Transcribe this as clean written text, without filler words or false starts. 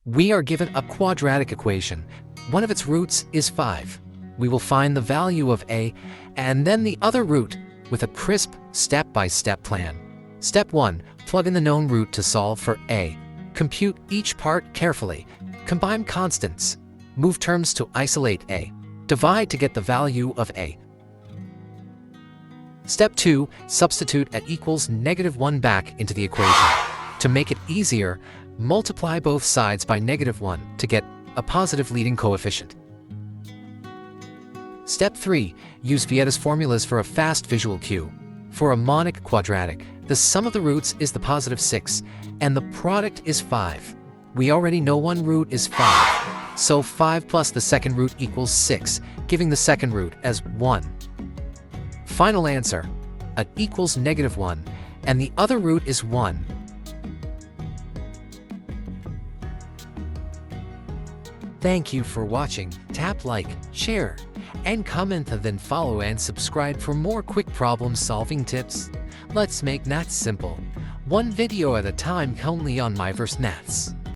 We are given a quadratic equation. One of its roots is 5. We will find the value of a and then the other root with a crisp step-by-step plan. Step 1. Plug in the known root to solve for a. Compute each part carefully. Combine constants. Move terms to isolate a. Divide to get the value of a. Step 2. Substitute at equals -1 back into the equation. To make it easier, multiply both sides by -1 to get a positive leading coefficient. Step 3. Use Vieta's formulas for a fast visual cue. For a monic quadratic, the sum of the roots is the positive 6, and the product is 5. We already know one root is 5, so 5 plus the second root equals 6, giving the second root as 1. Final answer, a equals -1, and the other root is 1. Thank you for watching. Tap like, share, and comment, and then follow and subscribe for more quick problem-solving tips. Let's make maths simple. One video at a time only on MyVerse Maths.